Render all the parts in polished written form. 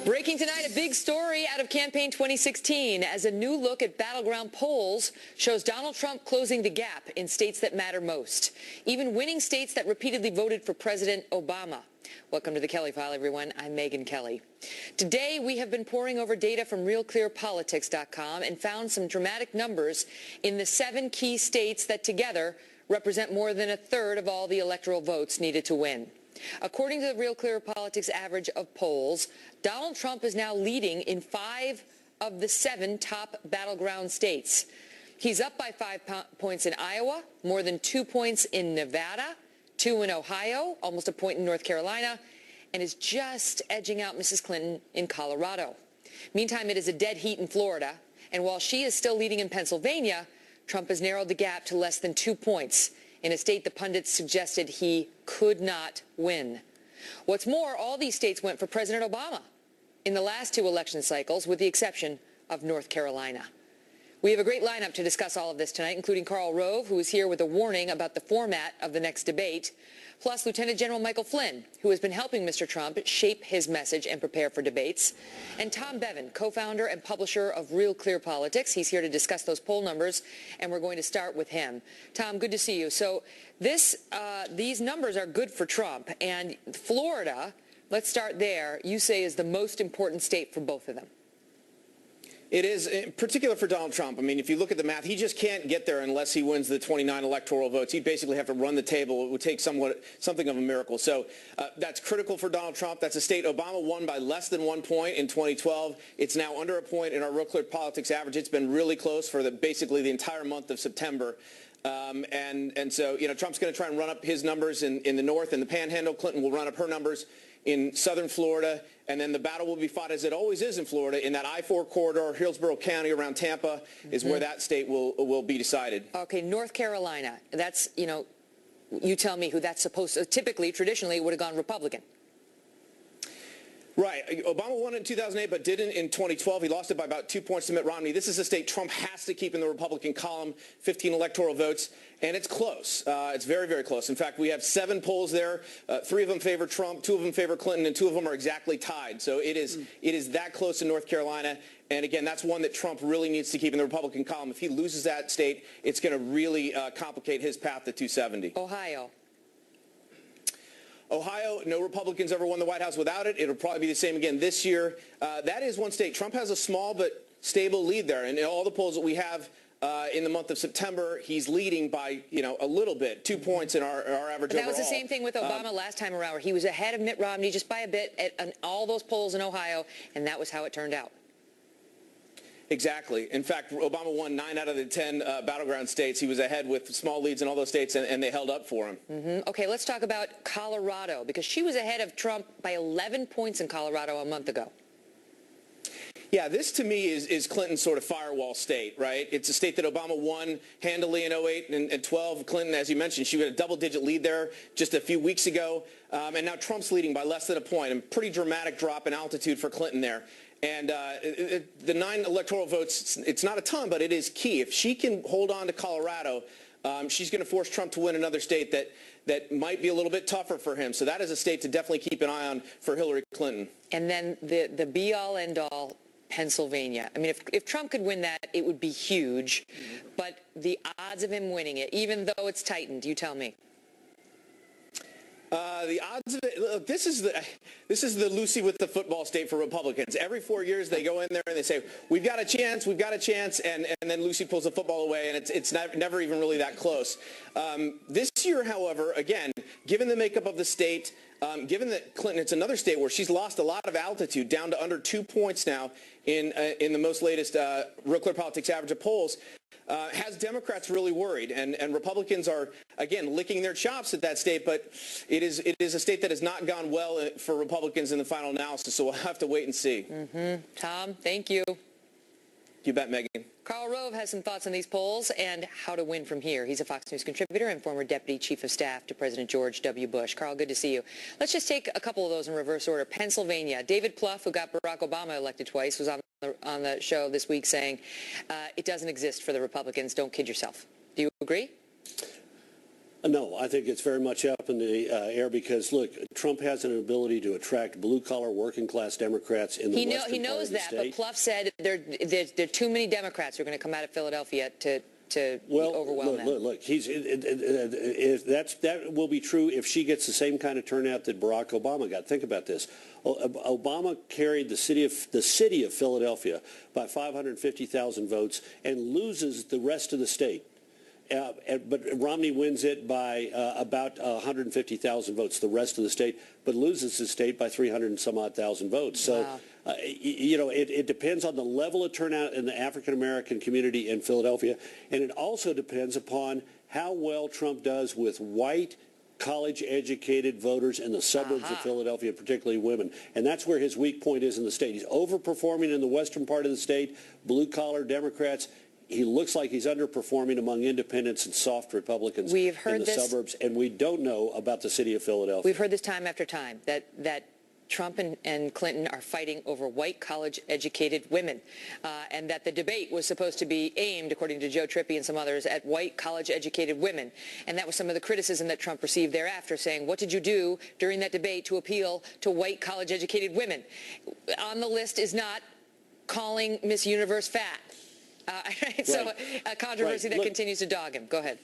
Breaking tonight, a big story out of campaign 2016 as a new look at battleground polls shows Donald Trump closing the gap in states that matter most, even winning states that repeatedly voted for President Obama. Welcome to the Kelly File, everyone. I'm Megyn Kelly. Today, we have been poring over data from RealClearPolitics.com and found some dramatic numbers in the 7 key states that together represent more than a third of all the electoral votes needed to win. According to the Real Clear Politics average of polls, Donald Trump is now leading in 5 of the 7 top battleground states. He's up by 5 points in Iowa, more than 2 points in Nevada, 2 in Ohio, almost a point in North Carolina, and is just edging out Mrs. Clinton in Colorado. Meantime, it is a dead heat in Florida, and while she is still leading in Pennsylvania, Trump has narrowed the gap to less than 2 points in a state the pundits suggested he could not win. What's more, all these states went for President Obama in the last 2 election cycles, with the exception of North Carolina. We have a great lineup to discuss all of this tonight, including Karl Rove, who is here with a warning about the format of the next debate, plus Lieutenant General Michael Flynn, who has been helping Mr. Trump shape his message and prepare for debates, and Tom Bevan, co-founder and publisher of Real Clear Politics. He's here to discuss those poll numbers, and we're going to start with him. Tom, good to see you. So these numbers are good for Trump, and Florida, let's start there, you say is the most important state for both of them. It is, in particular for Donald Trump. I mean, if you look at the math, he just can't get there unless he wins the 29 electoral votes. He'd basically have to run the table. It would take something of a miracle. So that's critical for Donald Trump. That's a state Obama won by less than 1 point in 2012. It's now under a point in our Real Clear Politics average. It's been really close for basically the entire month of September. And so, Trump's going to try and run up his numbers in the north and the Panhandle. Clinton will run up her numbers in southern Florida, and then the battle will be fought, as it always is in Florida, in that I-4 corridor, Hillsborough County around Tampa is where that state will be decided. Okay, North Carolina, that's, you tell me who that's supposed to, typically, traditionally, it would have gone Republican. Right. Obama won it in 2008, but didn't in 2012. He lost it by about 2 points to Mitt Romney. This is a state Trump has to keep in the Republican column, 15 electoral votes, and it's close. It's very, very close. In fact, we have 7 polls there. 3 of them favor Trump, 2 of them favor Clinton, and 2 of them are exactly tied. So it is that close in North Carolina. And again, that's one that Trump really needs to keep in the Republican column. If he loses that state, it's going to really complicate his path to 270. Ohio, no Republicans ever won the White House without it. It'll probably be the same again this year. That is one state. Trump has a small but stable lead there. And in all the polls that we have in the month of September, he's leading by, a little bit, 2 points in our average overall. That was the same thing with Obama last time around, where he was ahead of Mitt Romney just by a bit at all those polls in Ohio, and that was how it turned out. Exactly. In fact, Obama won 9 out of the 10 battleground states. He was ahead with small leads in all those states, and they held up for him. Okay, let's talk about Colorado, because she was ahead of Trump by 11 points in Colorado a month ago. Yeah, this to me is Clinton's sort of firewall state, right? It's a state that Obama won handily in 08 and 12. Clinton, as you mentioned, she had a double-digit lead there just a few weeks ago. And now Trump's leading by less than a point. A pretty dramatic drop in altitude for Clinton there. And the 9 electoral votes, it's not a ton, but it is key. If she can hold on to Colorado, she's going to force Trump to win another state that might be a little bit tougher for him. So that is a state to definitely keep an eye on for Hillary Clinton. And then the be-all, end-all, Pennsylvania. I mean, if Trump could win that, it would be huge. But the odds of him winning it, even though it's tightened, you tell me. The odds of it, look, this is the Lucy with the football state for Republicans. Every 4 years they go in there and they say, we've got a chance, and then Lucy pulls the football away, and it's never even really that close. This year, however, again, given the makeup of the state, given that Clinton, it's another state where she's lost a lot of altitude, down to under 2 points now in the most latest Real Clear Politics average of polls, has Democrats really worried. And Republicans are, again, licking their chops at that state, but it is a state that has not gone well for Republicans in the final analysis, so we'll have to wait and see. Tom, thank you. You bet, Megyn. Karl Rove has some thoughts on these polls and how to win from here. He's a Fox News contributor and former Deputy Chief of Staff to President George W. Bush. Karl, good to see you. Let's just take a couple of those in reverse order. Pennsylvania. David Plouffe, who got Barack Obama elected twice, was on the show this week saying it doesn't exist for the Republicans. Don't kid yourself. Do you agree? No, I think it's very much up in the air because, look, Trump has an ability to attract blue-collar, working-class Democrats in the western part of the state. He knows that, but Plouffe said there are too many Democrats who are going to come out of Philadelphia to overwhelm them. Look, that will be true if she gets the same kind of turnout that Barack Obama got. Think about this. Obama carried the city of Philadelphia by 550,000 votes and loses the rest of the state. But Romney wins it by about 150,000 votes, the rest of the state, but loses the state by 300 and some odd thousand votes. So, wow. It depends on the level of turnout in the African-American community in Philadelphia, and it also depends upon how well Trump does with white, college-educated voters in the suburbs of Philadelphia, particularly women. And that's where his weak point is in the state. He's overperforming in the western part of the state, blue-collar Democrats. He looks like he's underperforming among independents and soft Republicans in the suburbs, and we don't know about the city of Philadelphia. We've heard this time after time, that Trump and Clinton are fighting over white college-educated women, and that the debate was supposed to be aimed, according to Joe Trippi and some others, at white college-educated women. And that was some of the criticism that Trump received thereafter, saying, what did you do during that debate to appeal to white college-educated women? On the list is not calling Miss Universe fat. So a controversy that continues to dog him. Go ahead.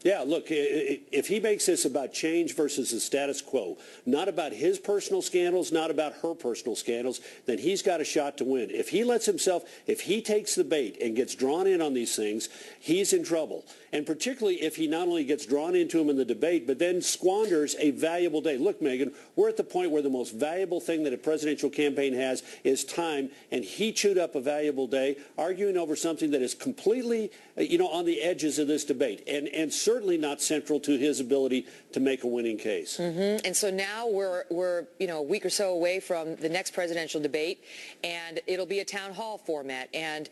Yeah, look, if he makes this about change versus the status quo, not about his personal scandals, not about her personal scandals, then he's got a shot to win. If he lets himself, if he takes the bait and gets drawn in on these things, he's in trouble. And particularly if he not only gets drawn into them in the debate, but then squanders a valuable day. Look, Megan, we're at the point where the most valuable thing that a presidential campaign has is time, and he chewed up a valuable day arguing over something that is completely, on the edges of this debate, and certainly not central to his ability to make a winning case. Mm-hmm. And so now we're a week or so away from the next presidential debate, and it'll be a town hall format. And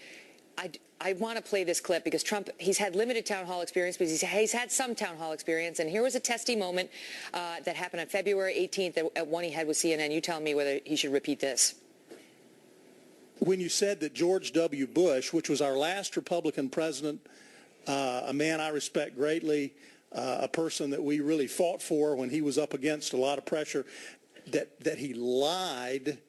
I want to play this clip because Trump, he's had limited town hall experience, but he's had some town hall experience. And here was a testy moment that happened on February 18th at one he had with CNN. You tell me whether he should repeat this. When you said that George W. Bush, which was our last Republican president, a man I respect greatly, a person that we really fought for when he was up against a lot of pressure, that he lied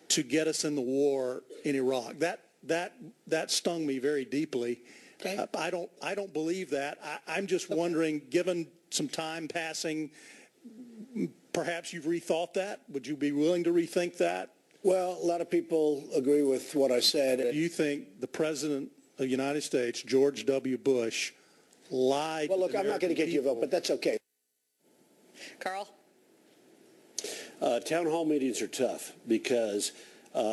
to get us in the war in Iraq. That stung me very deeply. Okay. I don't believe that. I'm just wondering, given some time passing, perhaps you've rethought that. Would you be willing to rethink that? Well, a lot of people agree with what I said. Do you think the President of the United States, George W. Bush, lied? Well, look, I'm not going to get you a vote, but that's okay. Carl? Town hall meetings are tough because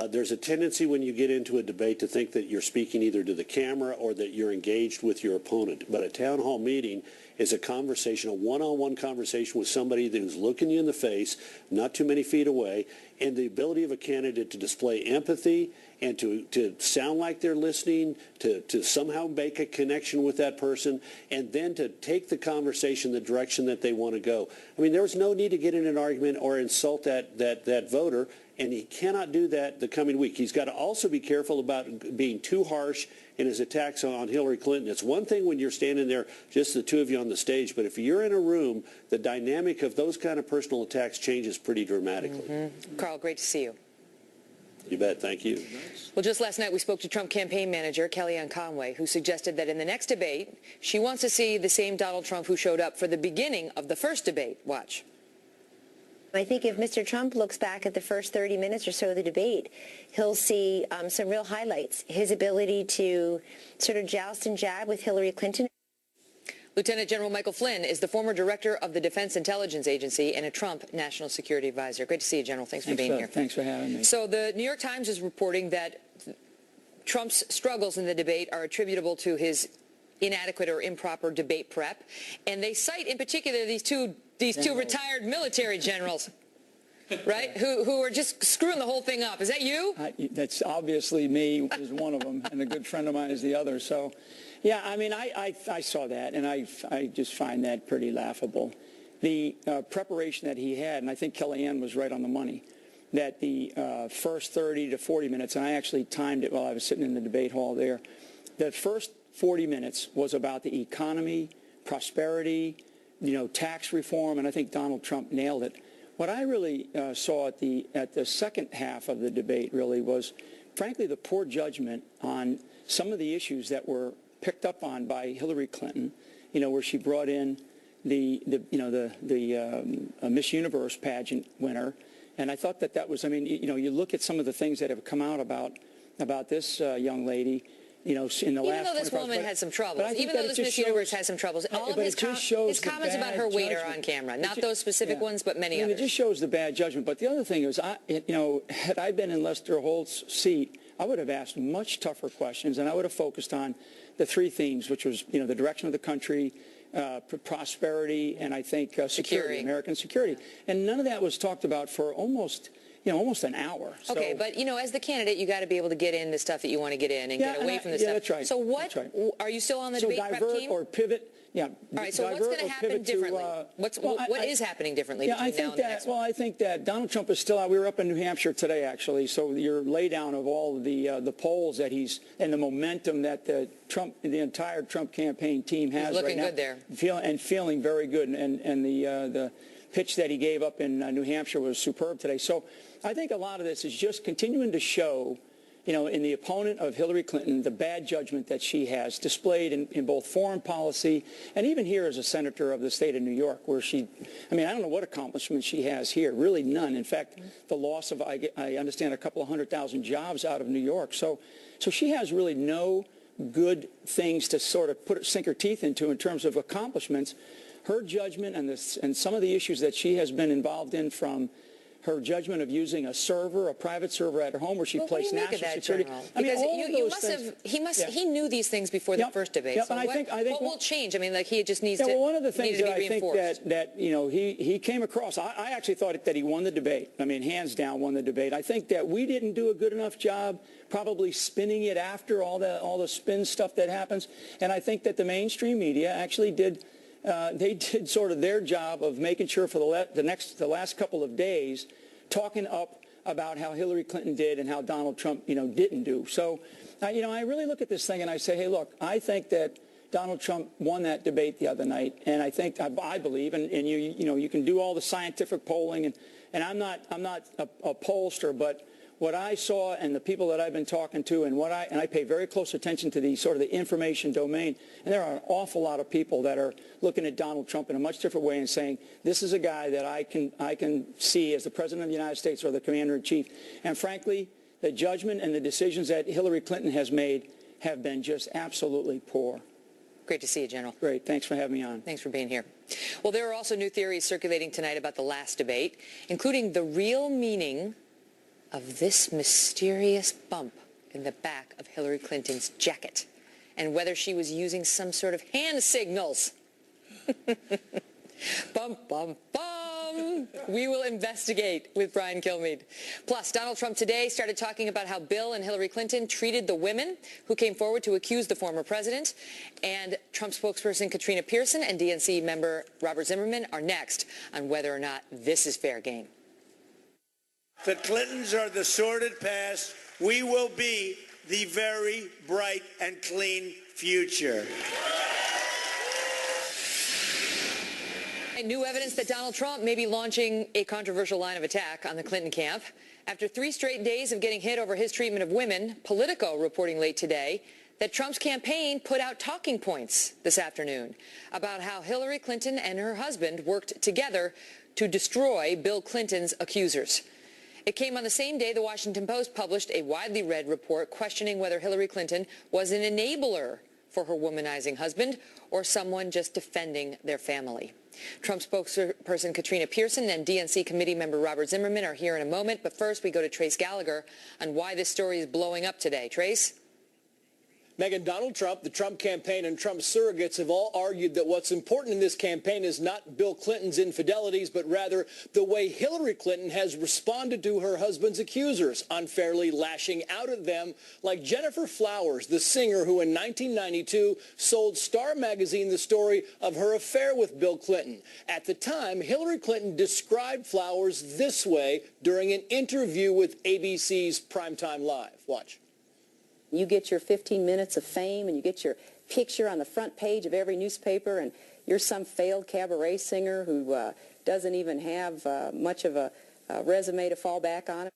there's a tendency when you get into a debate to think that you're speaking either to the camera or that you're engaged with your opponent. But a town hall meeting is a conversation, a one-on-one conversation with somebody who's looking you in the face, not too many feet away, and the ability of a candidate to display empathy and to sound like they're listening, to somehow make a connection with that person, and then to take the conversation the direction that they want to go. I mean, there was no need to get in an argument or insult that voter, and he cannot do that the coming week. He's got to also be careful about being too harsh in his attacks on Hillary Clinton. It's one thing when you're standing there, just the two of you on the stage, but if you're in a room, the dynamic of those kind of personal attacks changes pretty dramatically. Mm-hmm. Carl, great to see you. You bet. Thank you. Well, just last night we spoke to Trump campaign manager Kellyanne Conway, who suggested that in the next debate, she wants to see the same Donald Trump who showed up for the beginning of the first debate. Watch. I think if Mr. Trump looks back at the first 30 minutes or so of the debate, he'll see some real highlights. His ability to sort of joust and jab with Hillary Clinton. Lieutenant General Michael Flynn is the former director of the Defense Intelligence Agency and a Trump national security advisor. Great to see you, General. Thanks for being here. Thanks for having me. So the New York Times is reporting that Trump's struggles in the debate are attributable to his inadequate or improper debate prep. And they cite in particular these two retired military generals, right, who are just screwing the whole thing up. Is that you? That's obviously me is one of them, and a good friend of mine is the other. So, yeah, I mean, I saw that, and I just find that pretty laughable. The preparation that he had, and I think Kellyanne was right on the money, that the first 30 to 40 minutes, and I actually timed it while I was sitting in the debate hall there, the first 40 minutes was about the economy, prosperity, tax reform, and I think Donald Trump nailed it. What I really saw at the second half of the debate really was, frankly, the poor judgment on some of the issues that were picked up on by Hillary Clinton, where she brought in the Miss Universe pageant winner. And I thought that was, you look at some of the things that have come out about this young lady, in the last 24 hours. Even though this woman had some troubles, even though this Miss Universe has some troubles, all of his comments about her waiter on camera, not those specific ones, but many others. It just shows the bad judgment. But the other thing is, had I been in Lester Holt's seat, I would have asked much tougher questions, and I would have focused on the three themes, which was, the direction of the country, prosperity, and I think security, American security. And none of that was talked about for almost an hour. Okay, but, as the candidate, you got to be able to get in the stuff that you want to get in and get away from the stuff. Yeah, that's right. So are you still on the debate prep team? Or pivot. Yeah. All right, so what's going to happen differently? What is happening differently between now and the next one? Well, I think that Donald Trump is still out. We were up in New Hampshire today, actually, so your laydown of all the polls that he's, and the momentum that the entire Trump campaign team has right now. He's looking good there. Feeling very good, and the pitch that he gave up in New Hampshire was superb today. So I think a lot of this is just continuing to show, in the opponent of Hillary Clinton, the bad judgment that she has displayed in both foreign policy and even here as a senator of the state of New York, where I don't know what accomplishments she has here, really none. In fact, the loss of, I understand, a couple of 100,000 jobs out of New York. So she has really no good things to sort of sink her teeth into in terms of accomplishments. Her judgment and some of the issues that she has been involved in, from her judgment of using a private server at her home where she placed national security. He knew these things before the first debate. So what will change? He just needs to. Well, one of the things that I think reinforced. that he came across, I actually thought that he won the debate. Hands down won the debate. I think that we didn't do a good enough job probably spinning it after all the spin stuff that happens. And I think that the mainstream media actually did. They did sort of their job of making sure for the last couple of days, talking up about how Hillary Clinton did and how Donald Trump, didn't do. So, I really look at this thing and I say, hey, look, I think that Donald Trump won that debate the other night, and I believe, and you can do all the scientific polling, and I'm not a pollster, but what I saw and the people that I've been talking to, and I pay very close attention to the information domain, and there are an awful lot of people that are looking at Donald Trump in a much different way and saying, this is a guy that I can see as the President of the United States or the Commander-in-Chief. And frankly, the judgment and the decisions that Hillary Clinton has made have been just absolutely poor. Great to see you, General. Great. Thanks for having me on. Thanks for being here. Well, there are also new theories circulating tonight about the last debate, including the real meaning of this mysterious bump in the back of Hillary Clinton's jacket, and whether she was using some sort of hand signals. Bum, bum, bum. We will investigate with Brian Kilmeade. Plus, Donald Trump today started talking about how Bill and Hillary Clinton treated the women who came forward to accuse the former president. And Trump spokesperson Katrina Pearson and DNC member Robert Zimmerman are next on whether or not this is fair game. The Clintons are the sordid past. We will be the very bright and clean future. New evidence that Donald Trump may be launching a controversial line of attack on the Clinton camp. After 3 straight days of getting hit over his treatment of women, Politico reporting late today that Trump's campaign put out talking points this afternoon about how Hillary Clinton and her husband worked together to destroy Bill Clinton's accusers. It came on the same day the Washington Post published a widely read report questioning whether Hillary Clinton was an enabler for her womanizing husband or someone just defending their family. Trump spokesperson Katrina Pearson and DNC committee member Robert Zimmerman are here in a moment, but first we go to Trace Gallagher on why this story is blowing up today. Trace? Megyn, Donald Trump, the Trump campaign, and Trump surrogates have all argued that what's important in this campaign is not Bill Clinton's infidelities, but rather the way Hillary Clinton has responded to her husband's accusers, unfairly lashing out at them, like Jennifer Flowers, the singer who in 1992 sold Star magazine the story of her affair with Bill Clinton. At the time, Hillary Clinton described Flowers this way during an interview with ABC's Primetime Live. Watch. You get your 15 minutes of fame and you get your picture on the front page of every newspaper, and you're some failed cabaret singer who doesn't even have much of a resume to fall back on.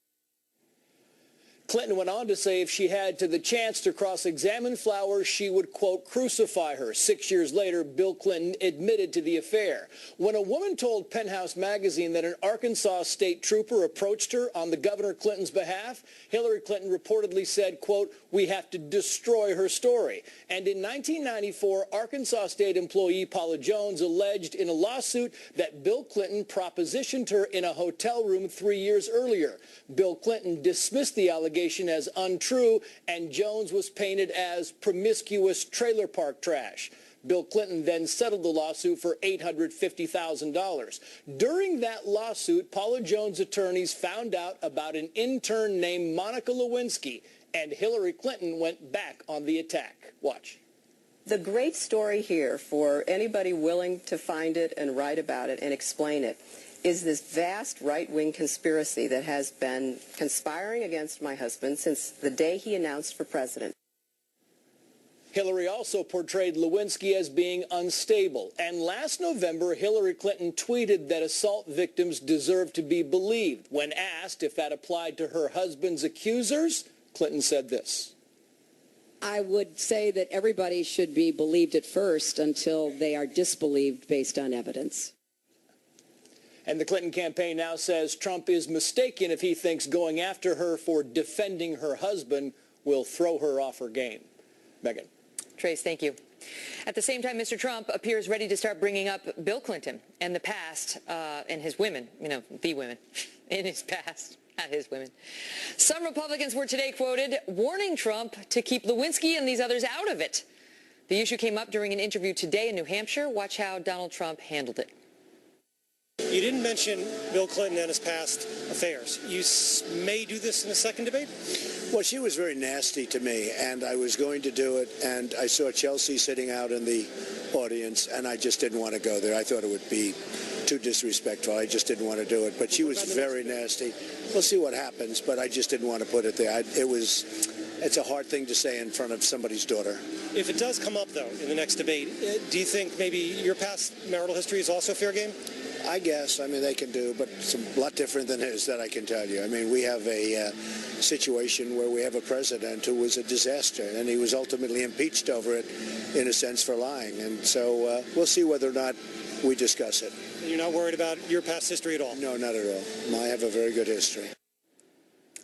Clinton went on to say if she had the chance to cross-examine Flowers, she would, quote, crucify her. 6 years later, Bill Clinton admitted to the affair. When a woman told Penthouse magazine that an Arkansas state trooper approached her on the Governor Clinton's behalf, Hillary Clinton reportedly said, quote, we have to destroy her story. And in 1994, Arkansas state employee Paula Jones alleged in a lawsuit that Bill Clinton propositioned her in a hotel room 3 years earlier. Bill Clinton dismissed the allegation as untrue, and Jones was painted as promiscuous trailer park trash. Bill Clinton then settled the lawsuit for $850,000. During that lawsuit, Paula Jones' attorneys found out about an intern named Monica Lewinsky, and Hillary Clinton went back on the attack. Watch. The great story here, for anybody willing to find it and write about it and explain it, is this vast right-wing conspiracy that has been conspiring against my husband since the day he announced for president. Hillary also portrayed Lewinsky as being unstable. And last November, Hillary Clinton tweeted that assault victims deserve to be believed. When asked if that applied to her husband's accusers, Clinton said this. I would say that everybody should be believed at first until they are disbelieved based on evidence. And the Clinton campaign now says Trump is mistaken if he thinks going after her for defending her husband will throw her off her game. Megan. Trace, thank you. At the same time, Mr. Trump appears ready to start bringing up Bill Clinton and the past and his women, the women in his past, not his women. Some Republicans were today quoted warning Trump to keep Lewinsky and these others out of it. The issue came up during an interview today in New Hampshire. Watch how Donald Trump handled it. You didn't mention Bill Clinton and his past affairs. You may do this in the second debate? Well, she was very nasty to me, and I was going to do it, and I saw Chelsea sitting out in the audience, and I just didn't want to go there. I thought it would be too disrespectful. I just didn't want to do it. But she was very nasty. We'll see what happens, but I just didn't want to put it there. It's a hard thing to say in front of somebody's daughter. If it does come up, though, in the next debate, do you think maybe your past marital history is also fair game? I guess. I mean, they can do, but it's a lot different than his, that I can tell you. I mean, we have a situation where we have a president who was a disaster, and he was ultimately impeached over it, in a sense, for lying. And so we'll see whether or not we discuss it. You're not worried about your past history at all? No, not at all. I have a very good history.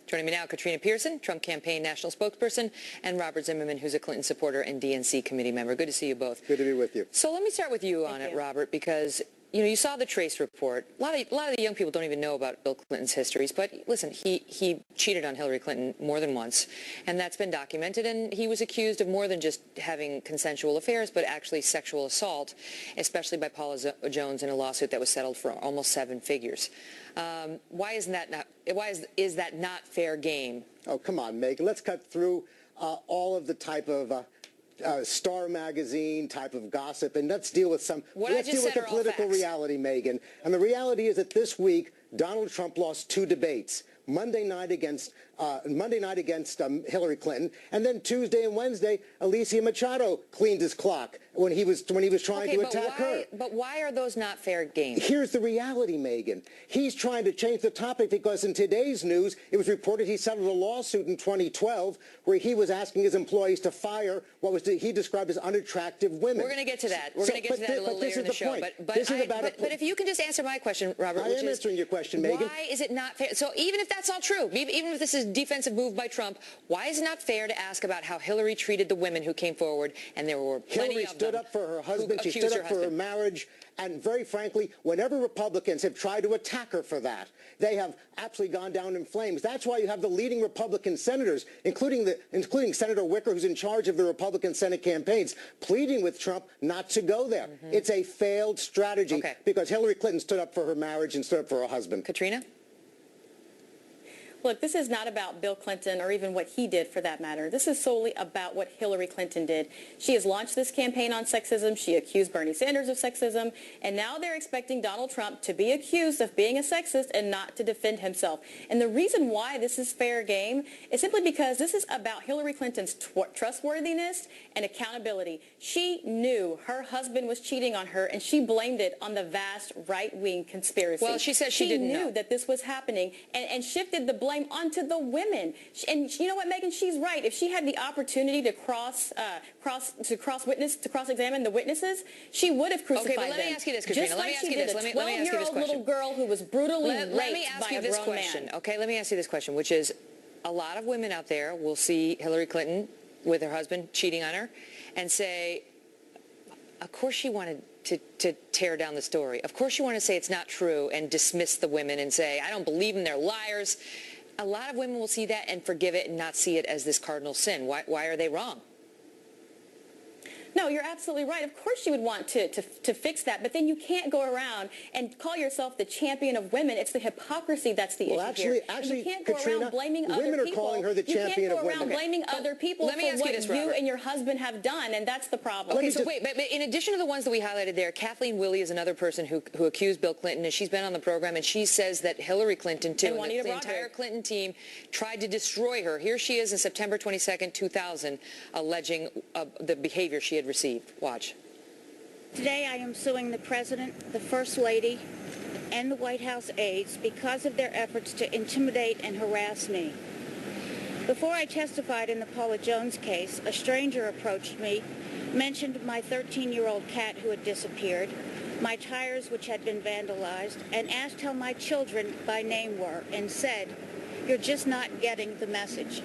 Joining me now, Katrina Pearson, Trump campaign national spokesperson, and Robert Zimmerman, who's a Clinton supporter and DNC committee member. Good to see you both. Good to be with you. So let me start with you on it, Robert, because you saw the Trace report. A lot of the young people don't even know about Bill Clinton's histories, but listen, he cheated on Hillary Clinton more than once, and that's been documented, and he was accused of more than just having consensual affairs, but actually sexual assault, especially by Paula Jones in a lawsuit that was settled for almost 7 figures. Why is that not fair game? Oh, come on, Megan. Let's cut through all of the type of Star Magazine type of gossip, and let's deal with the political reality, Megan. And the reality is that this week, Donald Trump lost 2 debates. Monday night against Hillary Clinton, and then Tuesday and Wednesday, Alicia Machado cleaned his clock when he was trying to attack her. But why are those not fair games? Here's the reality, Megan. He's trying to change the topic because in today's news, it was reported he settled a lawsuit in 2012 where he was asking his employees to fire what he described as unattractive women. We're going to get to that. We're going to get to that a little later in the show. But if you can just answer my question, Robert, I am answering your question, Megan. Why is it not fair? So even if that's all true, even if this is a defensive move by Trump, why is it not fair to ask about how Hillary treated the women who came forward, and there were plenty of them? Hillary stood up for her husband. She stood up for her marriage. And very frankly, whenever Republicans have tried to attack her for that, they have absolutely gone down in flames. That's why you have the leading Republican senators, including Senator Wicker, who's in charge of the Republican Senate campaigns, pleading with Trump not to go there. Mm-hmm. It's a failed strategy because Hillary Clinton stood up for her marriage and stood up for her husband. Katrina? look, this is not about Bill Clinton or even what he did for that matter. This is solely about what Hillary Clinton did. She has launched this campaign on sexism. She accused Bernie Sanders of sexism. And now they're expecting Donald Trump to be accused of being a sexist and not to defend himself. And the reason why this is fair game is simply because this is about Hillary Clinton's trustworthiness and accountability. She knew her husband was cheating on her, and she blamed it on the vast right-wing conspiracy. Well, she said she didn't know. She knew that this was happening and shifted the blame onto the women. And you know what, Megan? She's right. If she had the opportunity to cross-examine the witnesses, she would have crucified them. Okay, but let me ask you this, Katrina. Just Let me like ask she you did this. a Let me ask you this 12-year-old question. little girl who was brutally raped Let me ask by you a this grown question. man. Okay, let me ask you this question, which is a lot of women out there will see Hillary Clinton with her husband cheating on her and say, of course she wanted to tear down the story. Of course you want to say it's not true and dismiss the women and say, I don't believe them, they're liars. A lot of women will see that and forgive it and not see it as this cardinal sin. Why are they wrong? No, you're absolutely right. Of course you would want to fix that, but then you can't go around and call yourself the champion of women. It's the hypocrisy that's the issue here. Actually, you can't Katrina, go around blaming other women people. are calling her the champion of women. You can't go around blaming other people Let me for ask you what this, you Robert. and your husband have done, and that's the problem. Okay, so wait, but in addition to the ones that we highlighted there, Kathleen Willey is another person who accused Bill Clinton, and she's been on the program, and she says that Hillary Clinton, too, and the entire Clinton team tried to destroy her. Here she is in September 22nd, 2000, alleging the behavior she had received. Watch. Today I am suing the President, the First Lady, and the White House aides because of their efforts to intimidate and harass me. Before I testified in the Paula Jones case, a stranger approached me, mentioned my 13-year-old cat who had disappeared, my tires which had been vandalized, and asked how my children by name were, and said, "You're just not getting the message."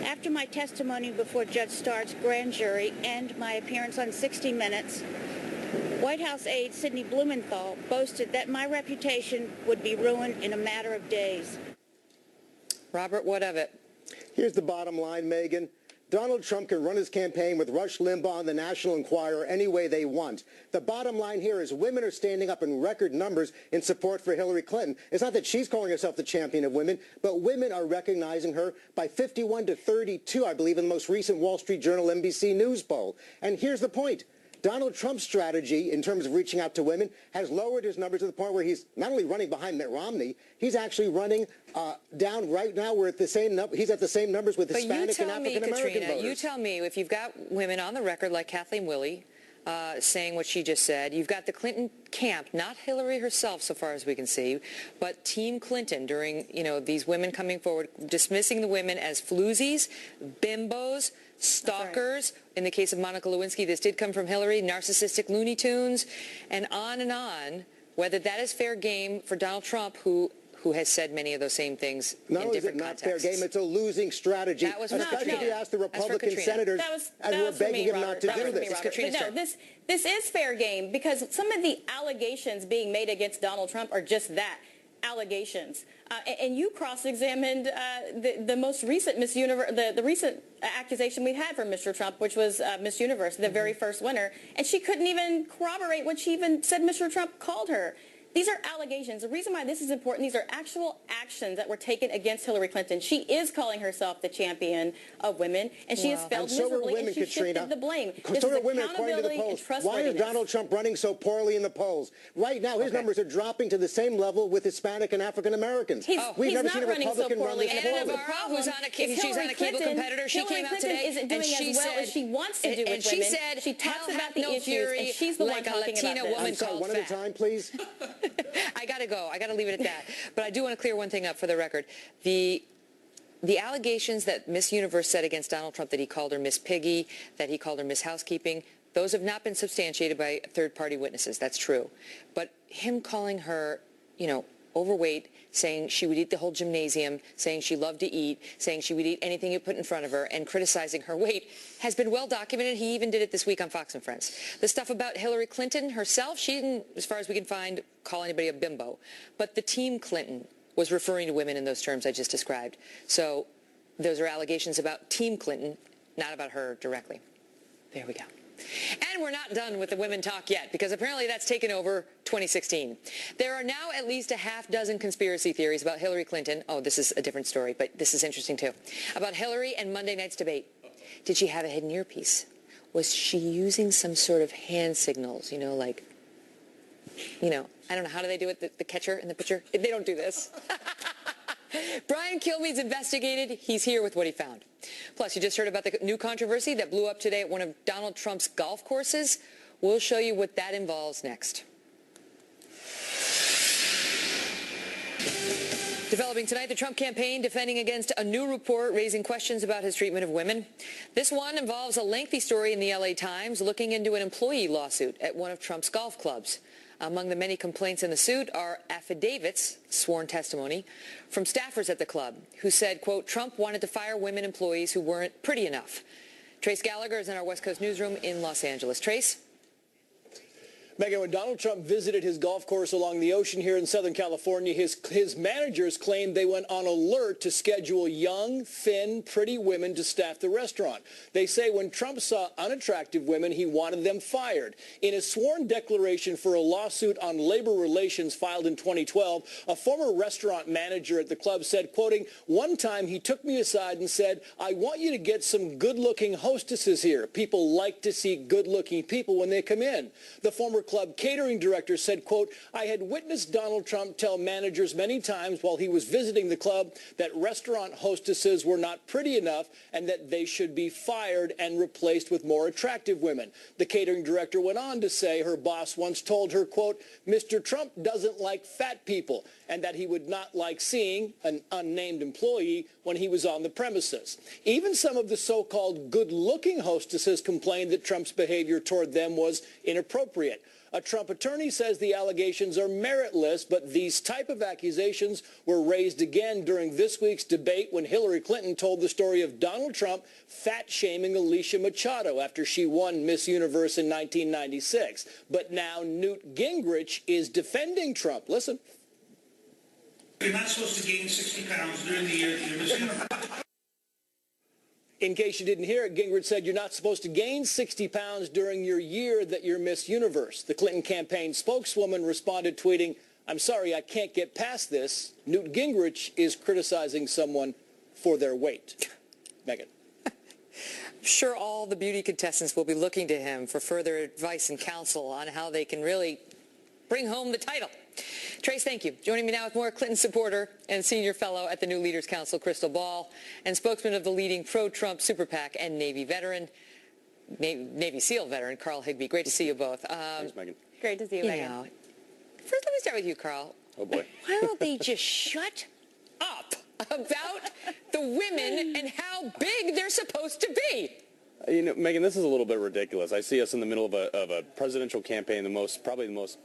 After my testimony before Judge Starr's grand jury and my appearance on 60 Minutes, White House aide Sidney Blumenthal boasted that my reputation would be ruined in a matter of days. Robert, what of it? Here's the bottom line, Megan. Donald Trump can run his campaign with Rush Limbaugh and the National Enquirer any way they want. The bottom line here is women are standing up in record numbers in support for Hillary Clinton. It's not that she's calling herself the champion of women, but women are recognizing her by 51 to 32, I believe, in the most recent Wall Street Journal NBC News poll. And here's the point. Donald Trump's strategy in terms of reaching out to women has lowered his numbers to the point where he's not only running behind Mitt Romney, he's actually running down right now. We're at the same he's at the same numbers with Hispanic and African American voters. You tell me, if you've got women on the record like Kathleen Willey saying what she just said, you've got the Clinton camp, not Hillary herself so far as we can see, but Team Clinton during, these women coming forward, dismissing the women as floozies, bimbos, stalkers. Right. In the case of Monica Lewinsky, this did come from Hillary, narcissistic Looney Tunes, and on, whether that is fair game for Donald Trump, who has said many of those same things in different contexts. Not fair game, it's a losing strategy. That was especially if you ask the Republican senators who are begging him not to do this. This is fair game because some of the allegations being made against Donald Trump are just that. Allegations. And you cross-examined the most recent Miss Universe, the recent accusation we had from Mr. Trump, which was Miss Universe, the very first winner, and she couldn't even corroborate what she even said Mr. Trump called her. These are allegations. The reason why this is important, these are actual actions that were taken against Hillary Clinton. She is calling herself the champion of women, and she has failed miserably, and she shifted the blame. So are women, according to the polls. Why is Donald Trump running so poorly in the polls? Right now, his numbers are dropping to the same level with Hispanic and African Americans. We've never seen a Republican run this poorly. Anna Navarro, who's on a cable competitor, she came out today and she said, as she wants to do with women. She talks about the issues, and she's the one talking about this. I'm sorry, one at a time, please. I got to go. I got to leave it at that. But I do want to clear one thing up for the record. The allegations that Miss Universe said against Donald Trump, that he called her Miss Piggy, that he called her Miss Housekeeping, those have not been substantiated by third-party witnesses. That's true. But him calling her, overweight, saying she would eat the whole gymnasium, saying she loved to eat, saying she would eat anything you put in front of her, and criticizing her weight has been well documented. He even did it this week on Fox and Friends. The stuff about Hillary Clinton herself, she didn't, as far as we can find, call anybody a bimbo. But the Team Clinton was referring to women in those terms I just described. So those are allegations about Team Clinton, not about her directly. There we go. And we're not done with the women talk yet, because apparently that's taken over 2016. There are now at least a half dozen conspiracy theories about Hillary Clinton. Oh, this is a different story, but this is interesting too. About Hillary and Monday night's debate. Did she have a hidden earpiece? Was she using some sort of hand signals, like, I don't know, how do they do it, the catcher and the pitcher? They don't do this. Brian Kilmeade's investigated. He's here with what he found. Plus, you just heard about the new controversy that blew up today at one of Donald Trump's golf courses. We'll show you what that involves next. Developing tonight, the Trump campaign defending against a new report raising questions about his treatment of women. This one involves a lengthy story in the LA Times looking into an employee lawsuit at one of Trump's golf clubs. Among the many complaints in the suit are affidavits, sworn testimony, from staffers at the club who said, quote, Trump wanted to fire women employees who weren't pretty enough. Trace Gallagher is in our West Coast newsroom in Los Angeles. Trace? Megan, when Donald Trump visited his golf course along the ocean here in Southern California, his managers claimed they went on alert to schedule young, thin, pretty women to staff the restaurant. They say when Trump saw unattractive women, he wanted them fired. In a sworn declaration for a lawsuit on labor relations filed in 2012, a former restaurant manager at the club said, quoting, one time he took me aside and said, I want you to get some good-looking hostesses here. People like to see good-looking people when they come in. The former club catering director said, quote, I had witnessed Donald Trump tell managers many times while he was visiting the club that restaurant hostesses were not pretty enough and that they should be fired and replaced with more attractive women. The catering director went on to say her boss once told her, quote, Mr. Trump doesn't like fat people and that he would not like seeing an unnamed employee when he was on the premises. Even some of the so-called good-looking hostesses complained that Trump's behavior toward them was inappropriate. A Trump attorney says the allegations are meritless, but these type of accusations were raised again during this week's debate when Hillary Clinton told the story of Donald Trump fat-shaming Alicia Machado after she won Miss Universe in 1996. But now Newt Gingrich is defending Trump. Listen. You're not supposed to gain 60 pounds during the year that you're Miss Universe. In case you didn't hear it, Gingrich said you're not supposed to gain 60 pounds during your year that you're Miss Universe. The Clinton campaign spokeswoman responded tweeting, I'm sorry, I can't get past this. Newt Gingrich is criticizing someone for their weight. Megan. I'm sure all the beauty contestants will be looking to him for further advice and counsel on how they can really bring home the title. Trace, thank you. Joining me now with more Clinton supporter and senior fellow at the New Leaders Council, Crystal Ball, and spokesman of the leading pro-Trump super PAC and Navy SEAL veteran, Carl Higbee. Great to see you both. Thanks, Megan. Great to see you, Megan. First, let me start with you, Carl. Oh, boy. Why don't they just shut up about the women and how big they're supposed to be? You know, Megan, this is a little bit ridiculous. I see us in the middle of a presidential campaign, probably the most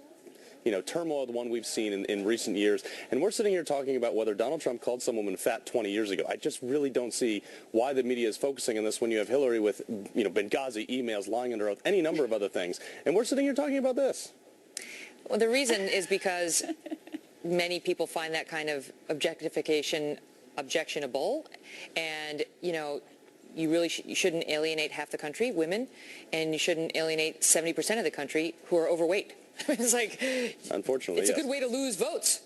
turmoil, the one we've seen in recent years. And we're sitting here talking about whether Donald Trump called some woman fat 20 years ago. I just really don't see why the media is focusing on this when you have Hillary with, Benghazi emails, lying under oath, any number of other things. And we're sitting here talking about this. Well, the reason is because many people find that kind of objectification objectionable. And, you really you shouldn't alienate half the country, women, and you shouldn't alienate 70% of the country who are overweight. It's like, unfortunately, it's a good way to lose votes.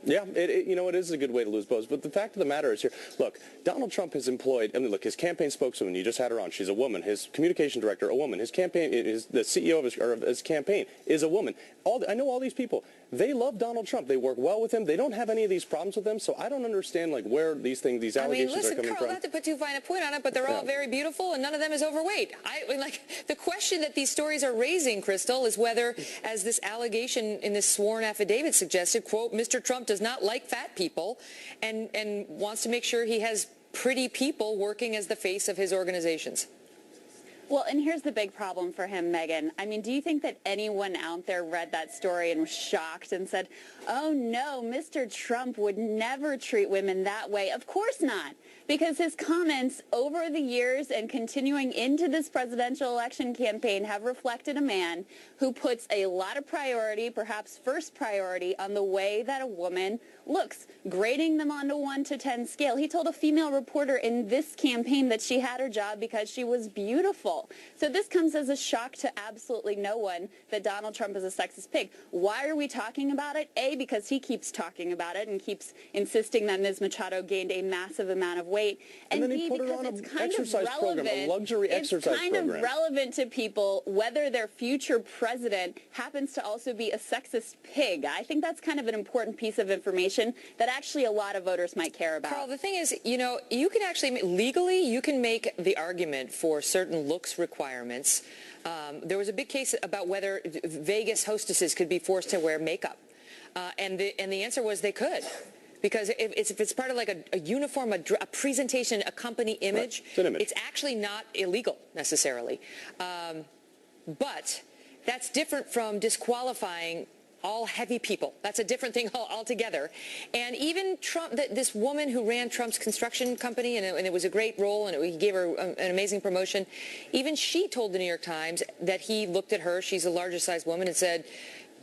Yeah, it is a good way to lose votes. But the fact of the matter is here, look, Donald Trump has employed, his campaign spokeswoman, you just had her on, she's a woman. His communication director, a woman. His campaign, the CEO of his campaign is a woman. I know all these people. They love Donald Trump. They work well with him. They don't have any of these problems with him. So I don't understand, where these allegations are coming Carl, from. not to put too fine a point on it, but they're all very beautiful, and none of them is overweight. The question that these stories are raising, Crystal, is whether, as this allegation in this sworn affidavit suggested, quote, Mr. Trump does not like fat people and wants to make sure he has pretty people working as the face of his organizations. Well, and here's the big problem for him, Megan. Do you think that anyone out there read that story and was shocked and said, oh, no, Mr. Trump would never treat women that way? Of course not, because his comments over the years and continuing into this presidential election campaign have reflected a man who puts a lot of priority, perhaps first priority, on the way that a woman looks, grading them on a 1 to 10 scale. He told a female reporter in this campaign that she had her job because she was beautiful. all. So this comes as a shock to absolutely no one that Donald Trump is a sexist pig. Why are we talking about it? A, because he keeps talking about it and keeps insisting that Ms. Machado gained a massive amount of weight. And then B, he put her on because an it's kind of exercise program, a luxury exercise program. It's kind of relevant to people whether their future president happens to also be a sexist pig. I think that's kind of an important piece of information that actually a lot of voters might care about. Carl, the thing is, you know, you can actually, legally, you can make the argument for certain looks requirements. There was a big case about whether Vegas hostesses could be forced to wear makeup. And the answer was they could. Because if it's part of like a uniform, a presentation, a company image, it's actually not illegal necessarily. But that's different from disqualifying all heavy people. That's a different thing altogether. And even Trump, this woman who ran Trump's construction company, and it was a great role, and he gave her an amazing promotion, even she told the New York Times that he looked at her, she's a larger sized woman, and said,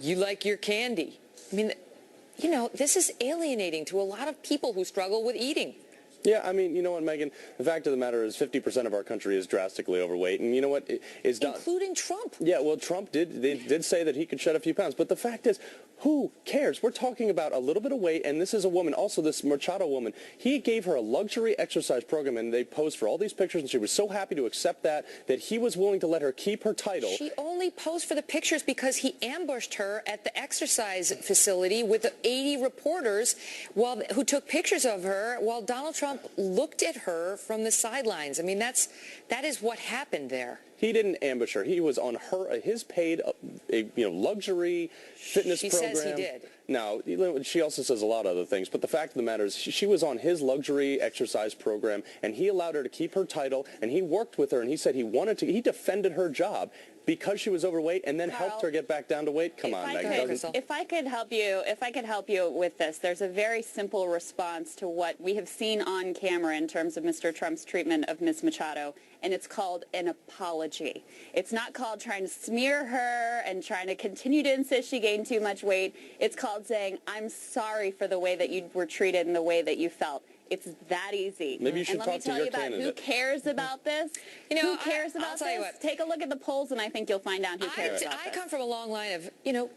"You like your candy." I mean, you know, this is alienating to a lot of people who struggle with eating. Yeah, I mean, you know what, Megan? The fact of the matter is 50% of our country is drastically overweight. And you know what? Including Trump. Yeah, well, Trump did say that he could shed a few pounds. But the fact is, who cares? We're talking about a little bit of weight, and this is a woman, also this Machado woman. He gave her a luxury exercise program, and they posed for all these pictures, and she was so happy to accept that he was willing to let her keep her title. She only posed for the pictures because he ambushed her at the exercise facility with 80 reporters who took pictures of her while Donald Trump looked at her from the sidelines. I mean, that is what happened there. He didn't ambush her. He was on his paid, luxury fitness program. She says he did. No, she also says a lot of other things. But the fact of the matter is she was on his luxury exercise program, and he allowed her to keep her title, and he worked with her, and he said he defended her job because she was overweight, and then helped her get back down to weight. Come on, Megan. If I could help you with this, there's a very simple response to what we have seen on camera in terms of Mr. Trump's treatment of Ms. Machado, and it's called an apology. It's not called trying to smear her and trying to continue to insist she gained too much weight. It's called saying, "I'm sorry for the way that you were treated and the way that you felt." It's that easy. Maybe you should talk to your candidate. And let me tell you about who cares about this. Who cares about this? Take a look at the polls, and I think you'll find out who cares about this. I come from a long line of,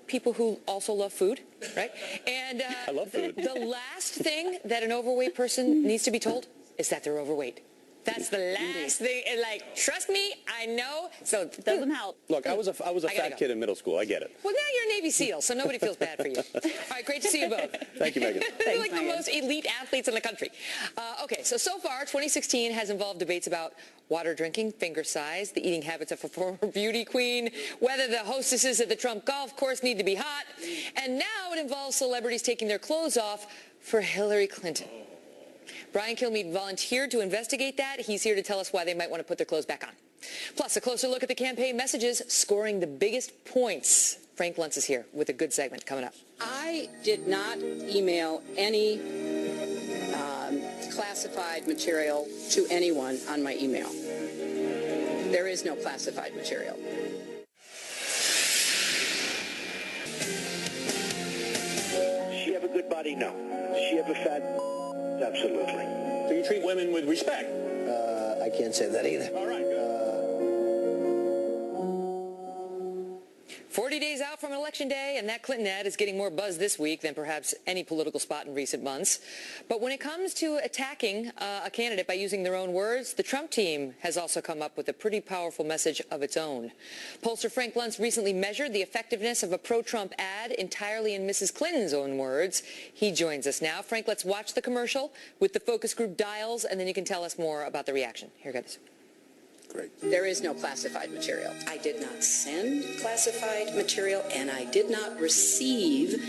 people who also love food, right? And I love food. The last thing that an overweight person needs to be told is that they're overweight. That's the last thing. Like, trust me, I know. So it doesn't help. Look, I was a fat kid in middle school. I get it. Well, now you're a Navy SEAL, so nobody feels bad for you. All right, great to see you both. Thank you, Megan. They're like the most elite athletes in the country. Okay, so far, 2016 has involved debates about water drinking, finger size, the eating habits of a former beauty queen, whether the hostesses at the Trump golf course need to be hot, and now it involves celebrities taking their clothes off for Hillary Clinton. Brian Kilmeade volunteered to investigate that. He's here to tell us why they might want to put their clothes back on. Plus, a closer look at the campaign messages scoring the biggest points. Frank Luntz is here with a good segment coming up. I did not email any classified material to anyone on my email. There is no classified material. Does she have a good body? No. Does she have a fat? Absolutely. So you treat women with respect? I can't say that either. All right, good. 40 days out from Election Day, and that Clinton ad is getting more buzz this week than perhaps any political spot in recent months. But when it comes to attacking a candidate by using their own words, the Trump team has also come up with a pretty powerful message of its own. Pollster Frank Luntz recently measured the effectiveness of a pro-Trump ad entirely in Mrs. Clinton's own words. He joins us now. Frank, let's watch the commercial with the focus group dials, and then you can tell us more about the reaction. Here goes. Great. There is no classified material. I did not send classified material, and I did not receive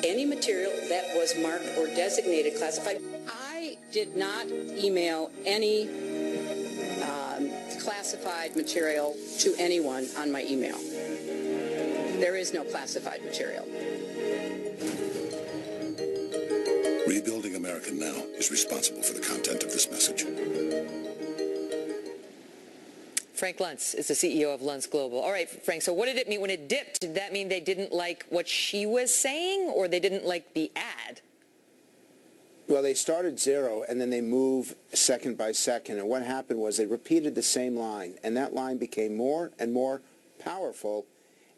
any material that was marked or designated classified. I did not email any classified material to anyone on my email. There is no classified material. Rebuilding America Now is responsible for the content of this message. Frank Luntz is the CEO of Luntz Global. All right, Frank, so what did it mean when it dipped? Did that mean they didn't like what she was saying, or they didn't like the ad? Well, they started 0, and then they move second by second. And what happened was they repeated the same line, and that line became more and more powerful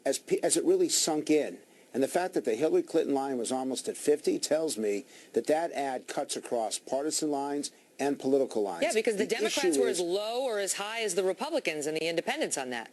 as it really sunk in. And the fact that the Hillary Clinton line was almost at 50 tells me that that ad cuts across partisan lines and political lines. Yeah, because the Democrats were as low or as high as the Republicans and the independents on that.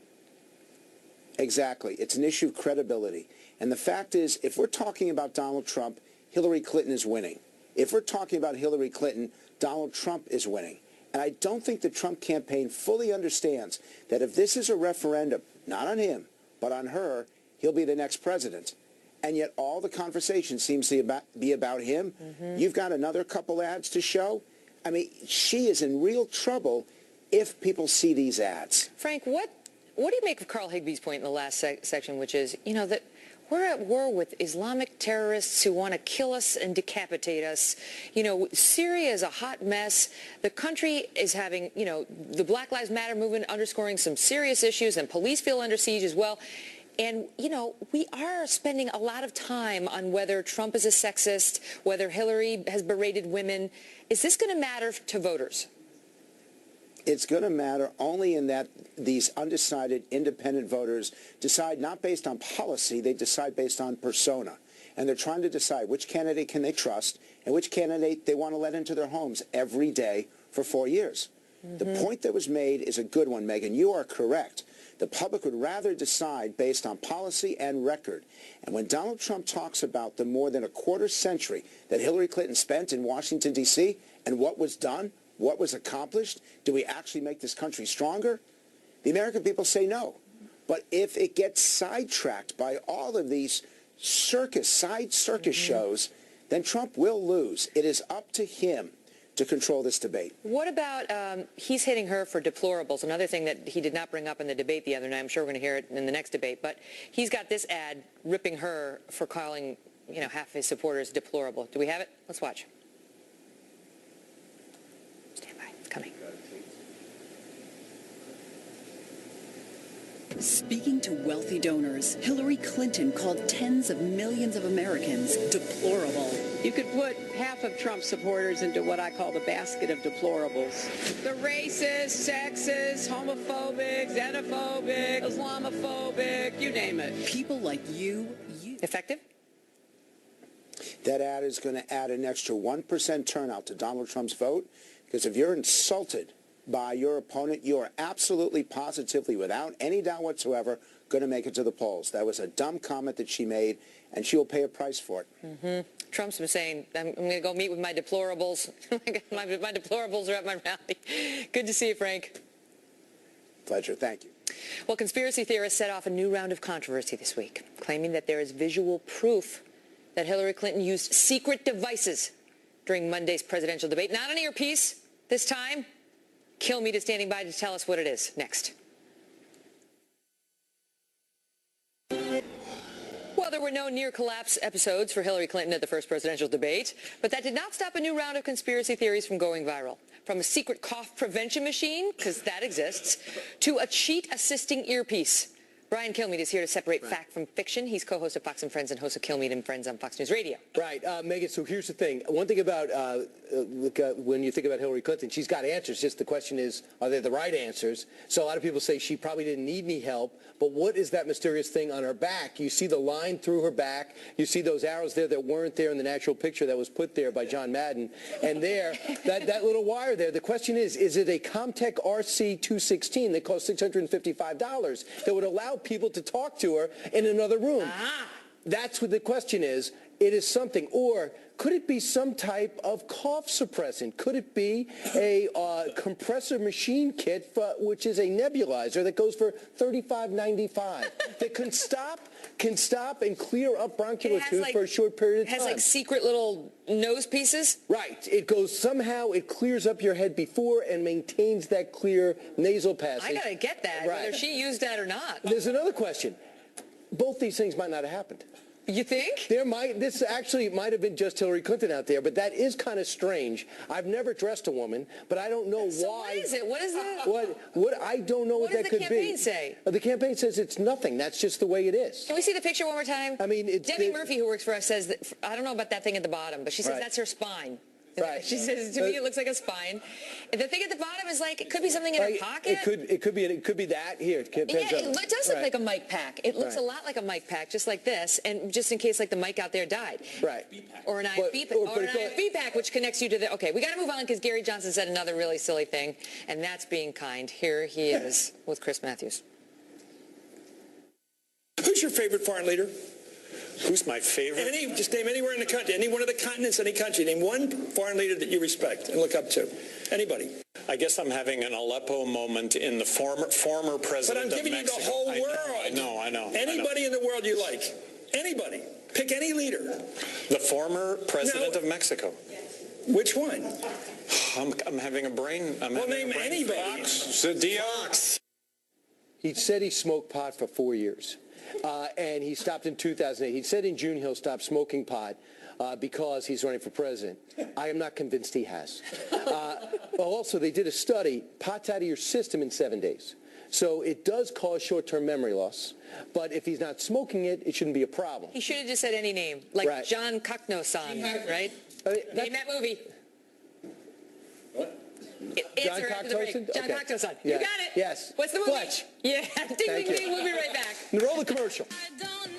Exactly. It's an issue of credibility. And the fact is, if we're talking about Donald Trump, Hillary Clinton is winning. If we're talking about Hillary Clinton, Donald Trump is winning. And I don't think the Trump campaign fully understands that if this is a referendum, not on him, but on her, he'll be the next president. And yet all the conversation seems to be about him. You've got another couple ads to show. I mean, she is in real trouble if people see these ads. Frank, what do you make of Carl Higby's point in the last section, which is, you know, that we're at war with Islamic terrorists who want to kill us and decapitate us. You know, Syria is a hot mess. The country is having, you know, the Black Lives Matter movement underscoring some serious issues, and police feel under siege as well. And, you know, we are spending a lot of time on whether Trump is a sexist, whether Hillary has berated women. Is this going to matter to voters? It's going to matter only in that these undecided independent voters decide not based on policy, they decide based on persona. And they're trying to decide which candidate can they trust and which candidate they want to let into their homes every day for 4 years. The point that was made is a good one, Megan. You are correct. The public would rather decide based on policy and record. And when Donald Trump talks about the more than a quarter century that Hillary Clinton spent in Washington, D.C., and what was done, what was accomplished, do we actually make this country stronger? The American people say no. But if it gets sidetracked by all of these side circus shows, then Trump will lose. It is up to him to control this debate. What about he's hitting her for deplorables, another thing that he did not bring up in the debate the other night. I'm sure we're going to hear it in the next debate. But he's got this ad ripping her for calling, you know, half of his supporters deplorable. Do we have it? Let's watch. Stand by. It's coming. Speaking to wealthy donors, Hillary Clinton called tens of millions of Americans deplorable. You could put half of Trump supporters into what I call the basket of deplorables. The racist, sexist, homophobic, xenophobic, Islamophobic, you name it. People like you. Effective? That ad is going to add an extra 1% turnout to Donald Trump's vote, because if you're insulted by your opponent, you are absolutely, positively, without any doubt whatsoever, going to make it to the polls. That was a dumb comment that she made, and she will pay a price for it. Trump's been saying, I'm going to go meet with my deplorables. my deplorables are at my rally. Good to see you, Frank. Pleasure. Thank you. Well, conspiracy theorists set off a new round of controversy this week, claiming that there is visual proof that Hillary Clinton used secret devices during Monday's presidential debate. Not an earpiece this time. Kilmeade is standing by to tell us what it is. Next. Well, there were no near-collapse episodes for Hillary Clinton at the first presidential debate, but that did not stop a new round of conspiracy theories from going viral. From a secret cough prevention machine, because that exists, to a cheat-assisting earpiece. Brian Kilmeade is here to separate fact from fiction. He's co-host of Fox and Friends and host of Kilmeade and Friends on Fox News Radio. Right. Megan, so here's the thing. One thing about when you think about Hillary Clinton, she's got answers. Just the question is, are they the right answers? So a lot of people say she probably didn't need any help. But what is that mysterious thing on her back? You see the line through her back. You see those arrows there that weren't there in the natural picture that was put there by John Madden. And there, that little wire there, the question is it a Comtech RC216 that costs $655 that would allow people to talk to her in another room? That's what the question is. It is something. Or could it be some type of cough suppressant? Could it be a compressor machine kit, which is a nebulizer that goes for $35.95 that can stop and clear up bronchial tubes for a short period of time? It has like secret little nose pieces? Right. It goes somehow, it clears up your head before and maintains that clear nasal passage. I got to get that, whether she used that or not. There's another question. Both these things might not have happened. You think? This actually might have been just Hillary Clinton out there, but that is kind of strange. I've never dressed a woman, but I don't know why. What is it? What is that? What I don't know what that could be. What does the campaign say? The campaign says it's nothing. That's just the way it is. Can we see the picture one more time? I mean, Debbie Murphy, who works for us, says that, I don't know about that thing at the bottom, but she says that's her spine. Right. She says, to me, it looks like a spine. And the thing at the bottom is like, it could be something in her pocket. It could be that. Here, it does look like a mic pack. It looks a lot like a mic pack, just like this, and just in case like the mic out there died. Right. Or an IFB pack, which connects you to the. Okay, we got to move on because Gary Johnson said another really silly thing, and that's being kind. Here he is with Chris Matthews. Who's your favorite foreign leader? Who's my favorite? Just name anywhere in the country, any one of the continents, any country. Name one foreign leader that you respect and look up to. Anybody. I guess I'm having an Aleppo moment in the former president of Mexico. But I'm giving you the whole world. I know. Anybody in the world you like. Anybody. Pick any leader. The former president of Mexico. Which one? I'm having a brain. Name anybody. Fox. He said he smoked pot for 4 years. And he stopped in 2008. He said in June he'll stop smoking pot because he's running for president. I am not convinced he has. Also, they did a study. Pot's out of your system in 7 days. So it does cause short-term memory loss. But if he's not smoking it, it shouldn't be a problem. He should have just said any name, like John Cockno-san, right? Name that movie. John Cockno-san? John Cockno-san. Yeah. You got it. Yes. What's the movie? Fletch. Yeah. Ding, ding, ding. We'll be right back. Roll the commercial. I don't